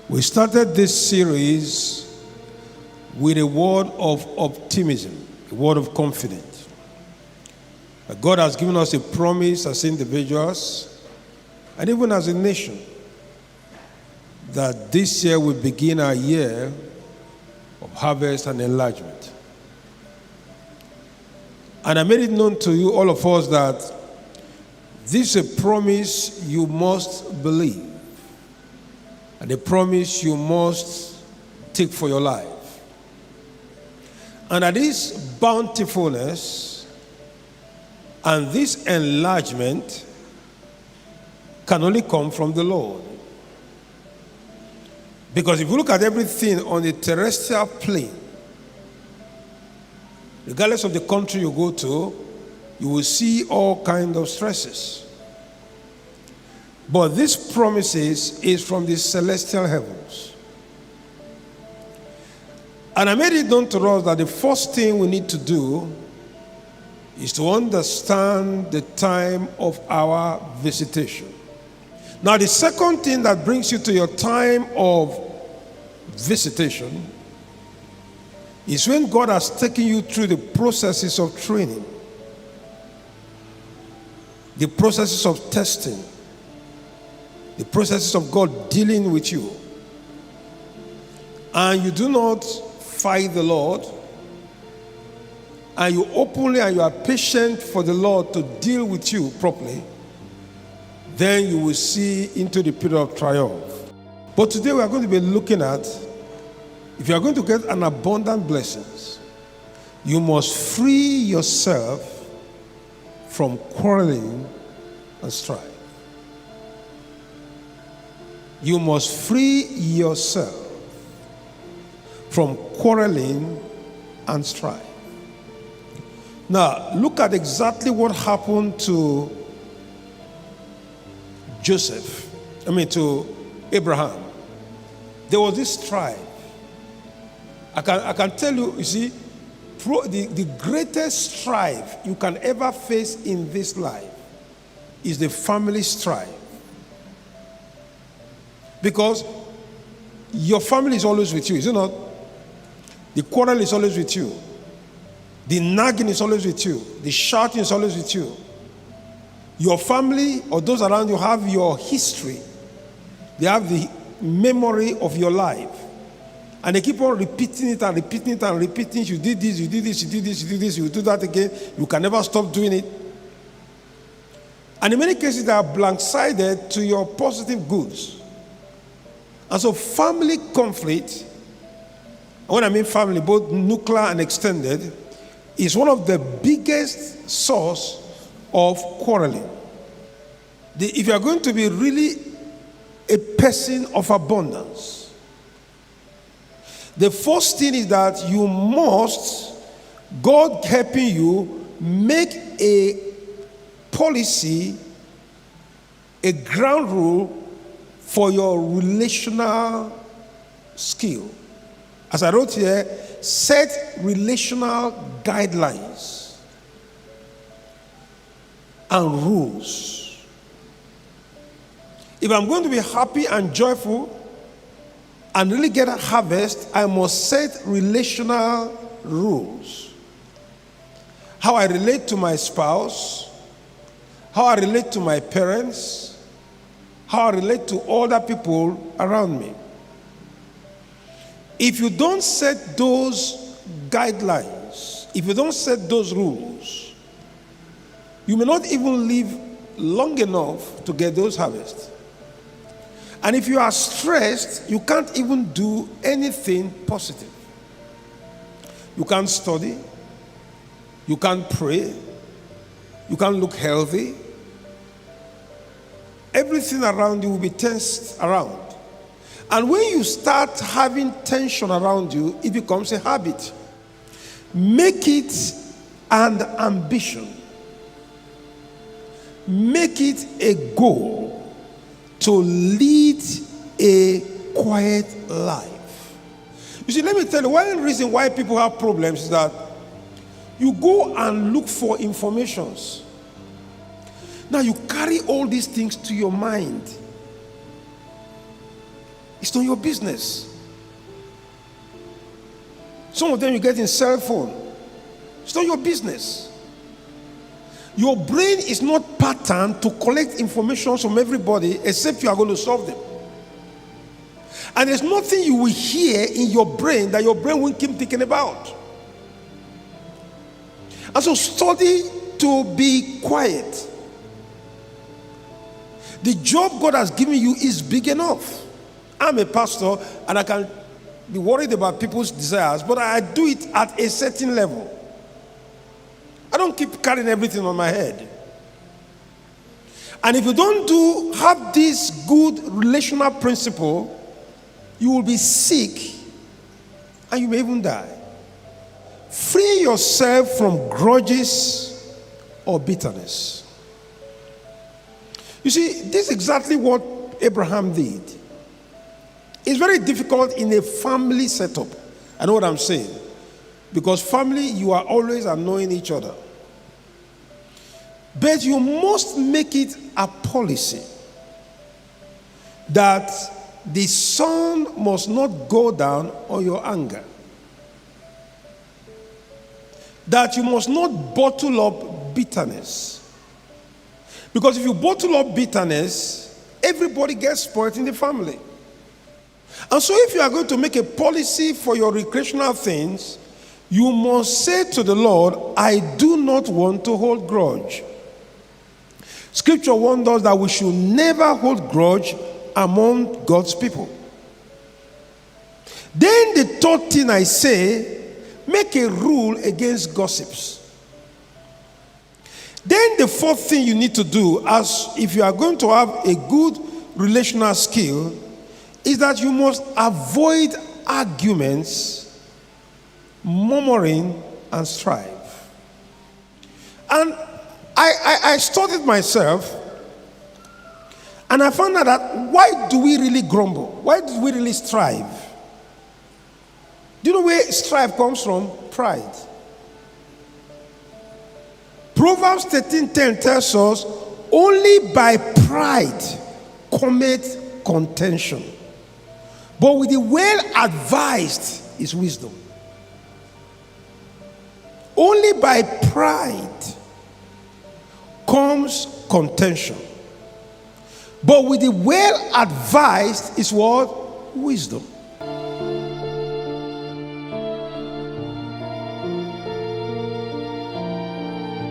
We started this series with a word of optimism, a word of confidence. God has given us a promise as individuals and even as a nation that this year will begin our year of harvest and enlargement. And I made it known to you, all of us, that this is a promise you must believe, and a promise you must take for your life. And that this bountifulness and this enlargement can only come from the Lord. Because if you look at everything on the terrestrial plane, regardless of the country you go to, you will see all kinds of stresses. But this promises is from the celestial heavens. And I made it known to us that the first thing we need to do is to understand the time of our visitation. Now, the second thing that brings you to your time of visitation is when God has taken you through the processes of training, the processes of testing, the processes of God dealing with you, and you do not fight the Lord, and you openly and you are patient for the Lord to deal with you properly, then you will see into the period of triumph. But today we are going to be looking at, if you are going to get an abundant blessings, you must free yourself from quarreling and strife. You must free yourself from quarreling and strife. Now, look at exactly what happened to to Abraham. There was this strife. I can tell you, you see, the greatest strife you can ever face in this life is the family strife. Because your family is always with you, is it not? The quarrel is always with you. The nagging is always with you. The shouting is always with you. Your family or those around you have your history. They have the memory of your life. And they keep on repeating it and repeating it and repeating. You did this, you did this, you did this, you did this, you do that again. You can never stop doing it. And in many cases, they are blank-sided to your positive goods. And so family conflict, when I mean family, both nuclear and extended, is one of the biggest source of quarreling. If you are going to be really a person of abundance, the first thing is that you must, God helping you, make a policy, a ground rule for your relational skill. As I wrote here, set relational guidelines and rules. If I'm going to be happy and joyful and really get a harvest, I must set relational rules. How I relate to my spouse, how I relate to my parents, how I relate to other people around me. If you don't set those guidelines, if you don't set those rules, you may not even live long enough to get those harvests. And if you are stressed, you can't even do anything positive. You can't study, you can't pray, you can't look healthy. Everything around you will be tensed around. And when you start having tension around you, it becomes a habit. Make it an ambition. Make it a goal to lead a quiet life. You see, let me tell you, one reason why people have problems is that you go and look for informations. Now you carry all these things to your mind. It's not your business. Some of them you get in cell phone. It's not your business. Your brain is not patterned to collect information from everybody except you are going to solve them. And there's nothing you will hear in your brain that your brain won't keep thinking about. And so study to be quiet. The job God has given you is big enough. I'm a pastor and I can be worried about people's desires, but I do it at a certain level. I don't keep carrying everything on my head. And if you don't have this good relational principle, you will be sick and you may even die. Free yourself from grudges or bitterness. You see, this is exactly what Abraham did. It's very difficult in a family setup. I know what I'm saying. Because family, you are always annoying each other. But you must make it a policy that the sun must not go down on your anger. That you must not bottle up bitterness. Because if you bottle up bitterness, everybody gets spoiled in the family. And so if you are going to make a policy for your recreational things, you must say to the Lord, I do not want to hold grudge. Scripture warns us that we should never hold grudge among God's people. Then the third thing I say, make a rule against gossips. Then the fourth thing you need to do, as if you are going to have a good relational skill, is that you must avoid arguments, murmuring, and strife. And I studied myself, and I found out that why do we really grumble? Why do we really strive? Do you know where strife comes from? Pride. Proverbs 13:10 tells us, only by pride cometh contention, but with the well advised is wisdom. Only by pride comes contention, but with the well advised is what? Wisdom.